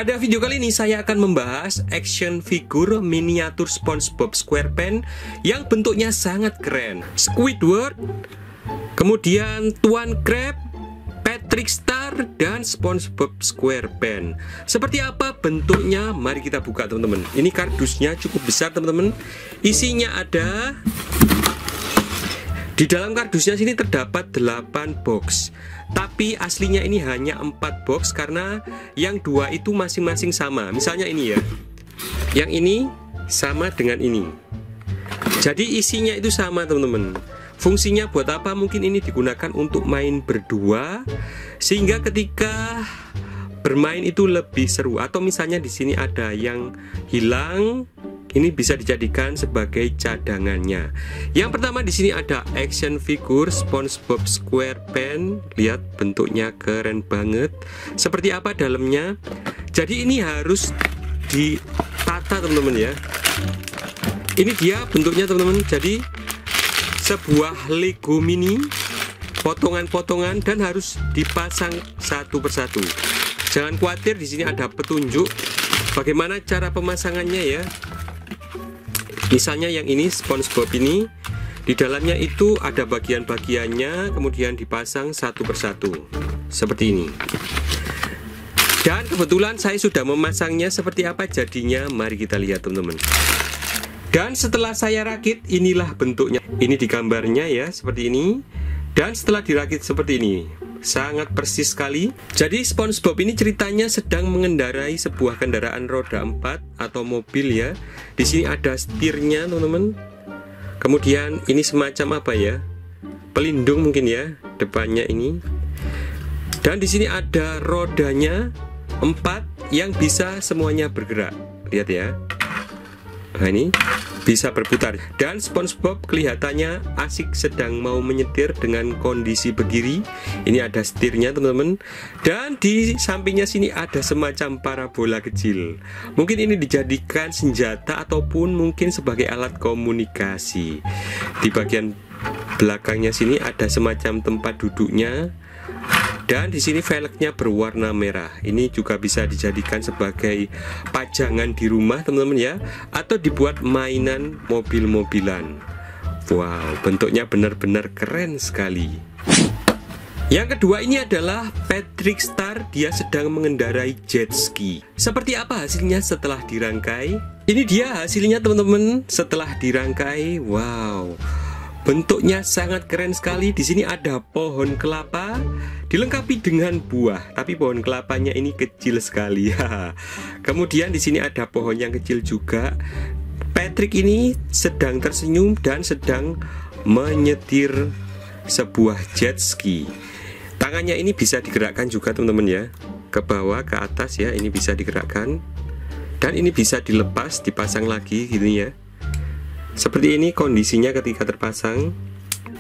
Pada video kali ini saya akan membahas action figure miniatur SpongeBob SquarePants yang bentuknya sangat keren. Squidward, kemudian Tuan Krab, Patrick Star, dan SpongeBob SquarePants. Seperti apa bentuknya? Mari kita buka teman-teman. Ini kardusnya cukup besar teman-teman. Isinya ada, di dalam kardusnya sini terdapat 8 box. Tapi aslinya ini hanya 4 box karena yang 2 itu masing-masing sama. Misalnya ini ya, yang ini sama dengan ini. Jadi isinya itu sama teman-teman. Fungsinya buat apa? Mungkin ini digunakan untuk main berdua, sehingga ketika bermain itu lebih seru. Atau misalnya di sini ada yang hilang, ini bisa dijadikan sebagai cadangannya. Yang pertama di sini ada action figure SpongeBob SquarePants. Lihat bentuknya keren banget. Seperti apa dalamnya? Jadi ini harus ditata teman-teman ya. Ini dia bentuknya teman-teman. Jadi sebuah Lego mini, potongan-potongan, dan harus dipasang satu persatu. Jangan khawatir, di sini ada petunjuk bagaimana cara pemasangannya ya. Misalnya yang ini SpongeBob ini, di dalamnya itu ada bagian-bagiannya, kemudian dipasang satu persatu seperti ini. Dan kebetulan saya sudah memasangnya. Seperti apa jadinya? Mari kita lihat teman-teman. Dan setelah saya rakit, inilah bentuknya. Ini di gambarnya ya, seperti ini. Dan setelah dirakit seperti ini, sangat persis sekali. Jadi SpongeBob ini ceritanya sedang mengendarai sebuah kendaraan roda 4 atau mobil ya. Di sini ada setirnya teman-teman. Kemudian ini semacam apa ya? Pelindung mungkin ya, depannya ini. Dan di sini ada rodanya 4 yang bisa semuanya bergerak. Lihat ya. Nah ini bisa berputar. Dan SpongeBob kelihatannya asik sedang mau menyetir dengan kondisi berdiri. Ini ada setirnya teman-teman. Dan di sampingnya sini ada semacam parabola kecil. Mungkin ini dijadikan senjata ataupun mungkin sebagai alat komunikasi. Di bagian belakangnya sini ada semacam tempat duduknya. Dan di sini velgnya berwarna merah. Ini juga bisa dijadikan sebagai pajangan di rumah teman-teman ya, atau dibuat mainan mobil-mobilan. Wow, bentuknya benar-benar keren sekali. Yang kedua ini adalah Patrick Star. Dia sedang mengendarai jet ski. Seperti apa hasilnya setelah dirangkai? Ini dia hasilnya teman-teman setelah dirangkai. Wow, bentuknya sangat keren sekali. Di sini ada pohon kelapa dilengkapi dengan buah, tapi pohon kelapanya ini kecil sekali. Kemudian di sini ada pohon yang kecil juga. Patrick ini sedang tersenyum dan sedang menyetir sebuah jet ski. Tangannya ini bisa digerakkan juga teman-teman ya, ke bawah, ke atas ya. Ini bisa digerakkan dan ini bisa dilepas, dipasang lagi gitu ya. Seperti ini kondisinya ketika terpasang.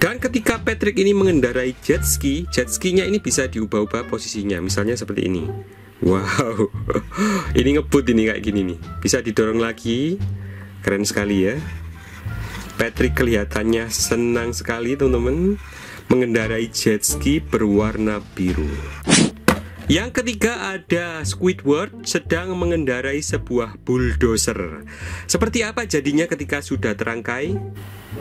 Dan ketika Patrick ini mengendarai jet skinya ini bisa diubah-ubah posisinya. Misalnya seperti ini. Wow, ini ngebut ini kayak gini nih. Bisa didorong lagi. Keren sekali ya. Patrick kelihatannya senang sekali teman-teman mengendarai jet ski berwarna biru. Yang ketiga ada Squidward sedang mengendarai sebuah bulldozer. Seperti apa jadinya ketika sudah terangkai?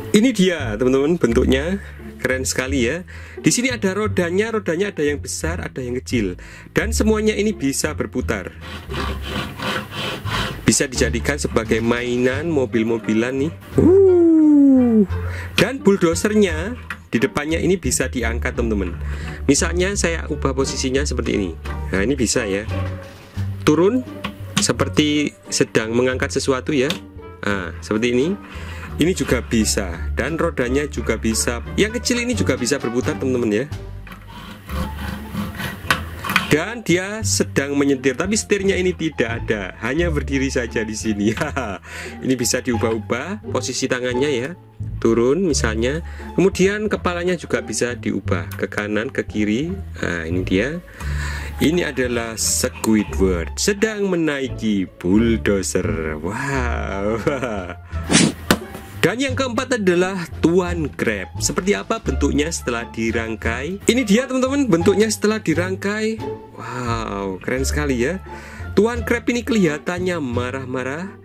Ini dia teman-teman bentuknya keren sekali ya. Di sini ada rodanya ada yang besar, ada yang kecil, dan semuanya ini bisa berputar. Bisa dijadikan sebagai mainan mobil-mobilan nih. Dan bulldozernya di depannya ini bisa diangkat teman-teman. Misalnya saya ubah posisinya seperti ini. Nah ini bisa ya. Turun seperti sedang mengangkat sesuatu ya. Nah seperti ini. Ini juga bisa. Dan rodanya juga bisa. Yang kecil ini juga bisa berputar teman-teman ya. Dan dia sedang menyetir, tapi setirnya ini tidak ada, hanya berdiri saja di sini. Ini bisa diubah-ubah posisi tangannya ya. Turun misalnya, kemudian kepalanya juga bisa diubah ke kanan, ke kiri. Nah ini dia. Ini adalah Squidward sedang menaiki bulldozer. Wow. Dan yang keempat adalah Tuan Krab. Seperti apa bentuknya setelah dirangkai? Ini dia teman-teman bentuknya setelah dirangkai. Wow, keren sekali ya. Tuan Crab ini kelihatannya marah-marah,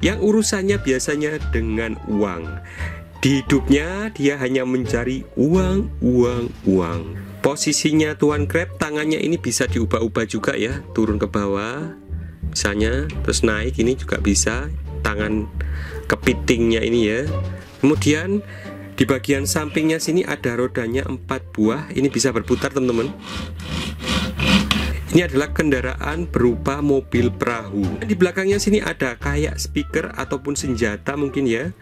yang urusannya biasanya dengan uang. Di hidupnya dia hanya mencari uang. Posisinya Tuan Crab, tangannya ini bisa diubah-ubah juga ya, turun ke bawah misalnya, terus naik, ini juga bisa, tangan kepitingnya ini ya. Kemudian di bagian sampingnya sini ada rodanya 4 buah, ini bisa berputar teman-teman. Ini adalah kendaraan berupa mobil perahu. Di belakangnya sini ada kayak speaker ataupun senjata mungkin ya,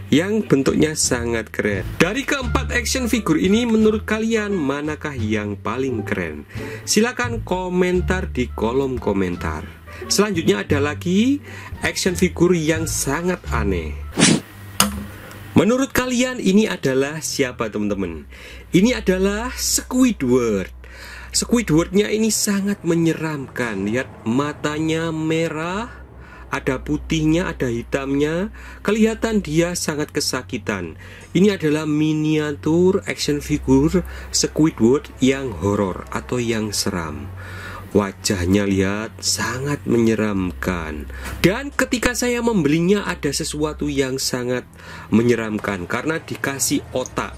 yang bentuknya sangat keren. Dari keempat action figure ini, menurut kalian manakah yang paling keren? Silahkan komentar di kolom komentar. Selanjutnya ada lagi action figure yang sangat aneh. Menurut kalian ini adalah siapa teman-teman? Ini adalah Squidward. Squidwardnya ini sangat menyeramkan. Lihat, matanya merah, ada putihnya, ada hitamnya. Kelihatan dia sangat kesakitan. Ini adalah miniatur action figure Squidward yang horor atau yang seram. Wajahnya lihat sangat menyeramkan. Dan ketika saya membelinya ada sesuatu yang sangat menyeramkan karena dikasih otak.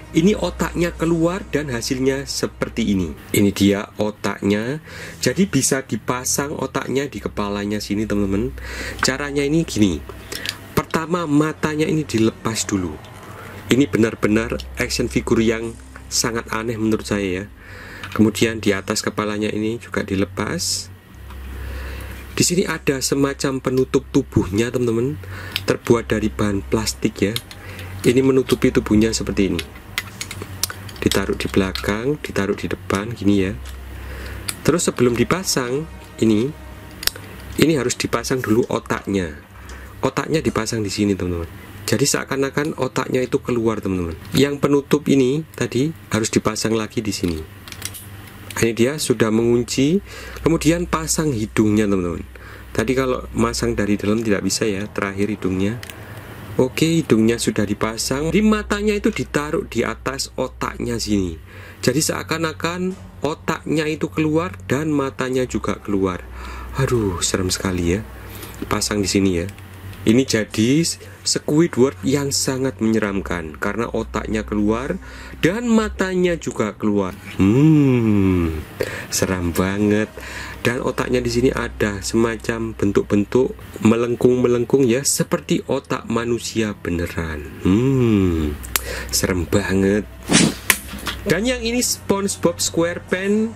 Ini otaknya keluar dan hasilnya seperti ini. Ini dia otaknya. Jadi bisa dipasang otaknya di kepalanya sini teman-teman. Caranya ini gini. Pertama, matanya ini dilepas dulu. Ini benar-benar action figure yang sangat aneh menurut saya ya. Kemudian di atas kepalanya ini juga dilepas. Di sini ada semacam penutup tubuhnya teman-teman, terbuat dari bahan plastik ya. Ini menutupi tubuhnya seperti ini. Ditaruh di belakang, ditaruh di depan gini ya. Terus sebelum dipasang ini harus dipasang dulu otaknya. Otaknya dipasang di sini teman-teman. Jadi seakan-akan otaknya itu keluar teman-teman. Yang penutup ini tadi harus dipasang lagi di sini. Ini dia sudah mengunci. Kemudian pasang hidungnya teman-teman. Tadi kalau masang dari dalam tidak bisa ya, terakhir hidungnya. Oke, hidungnya sudah dipasang. Di matanya itu ditaruh di atas otaknya sini. Jadi seakan-akan otaknya itu keluar dan matanya juga keluar. Aduh, serem sekali ya. Pasang di sini ya. Ini jadi Squidward yang sangat menyeramkan karena otaknya keluar dan matanya juga keluar. Seram banget. Dan otaknya di sini ada semacam bentuk-bentuk melengkung-melengkung ya, seperti otak manusia beneran. Serem banget. Dan yang ini SpongeBob SquarePants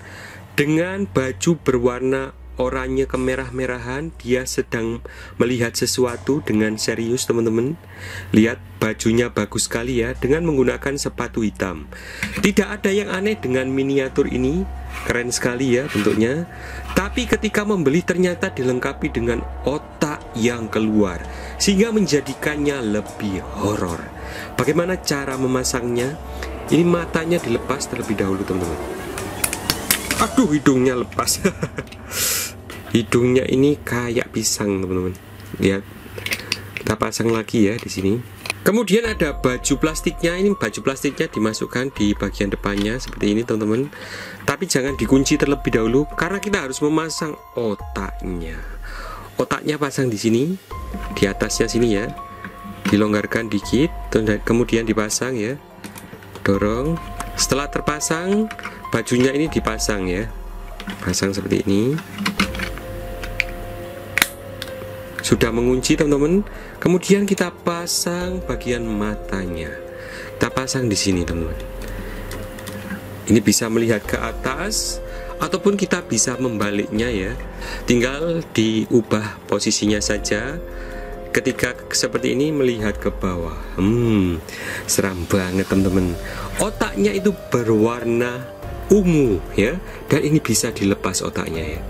dengan baju berwarna oranye kemerah-merahan. Dia sedang melihat sesuatu dengan serius teman-teman. Lihat, bajunya bagus sekali ya, dengan menggunakan sepatu hitam. Tidak ada yang aneh dengan miniatur ini. Keren sekali ya bentuknya. Tapi ketika membeli ternyata dilengkapi dengan otak yang keluar, sehingga menjadikannya lebih horor. Bagaimana cara memasangnya? Ini matanya dilepas terlebih dahulu teman-teman. Aduh, hidungnya lepas. Hidungnya ini kayak pisang teman-teman. Lihat, kita pasang lagi ya di sini. Kemudian ada baju plastiknya. Ini baju plastiknya dimasukkan di bagian depannya seperti ini teman-teman. Tapi jangan dikunci terlebih dahulu karena kita harus memasang otaknya. Otaknya pasang di sini, di atasnya sini ya. Dilonggarkan dikit, kemudian dipasang ya. Dorong. Setelah terpasang, bajunya ini dipasang ya. Pasang seperti ini. Sudah mengunci teman-teman. Kemudian kita pasang bagian matanya. Kita pasang di sini teman-teman. Ini bisa melihat ke atas ataupun kita bisa membaliknya ya. Tinggal diubah posisinya saja. Ketika seperti ini melihat ke bawah. Seram banget teman-teman. Otaknya itu berwarna ungu ya. Dan ini bisa dilepas otaknya ya.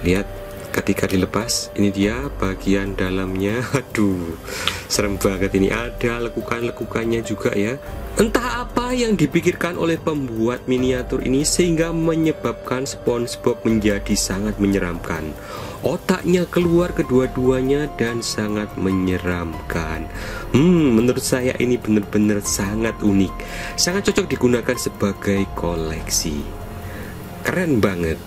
Lihat. Ketika dilepas, ini dia bagian dalamnya. Aduh, serem banget ini. Ada lekukan-lekukannya juga ya. Entah apa yang dipikirkan oleh pembuat miniatur ini sehingga menyebabkan SpongeBob menjadi sangat menyeramkan. Otaknya keluar kedua-duanya dan sangat menyeramkan. Menurut saya ini benar-benar sangat unik. Sangat cocok digunakan sebagai koleksi. Keren banget.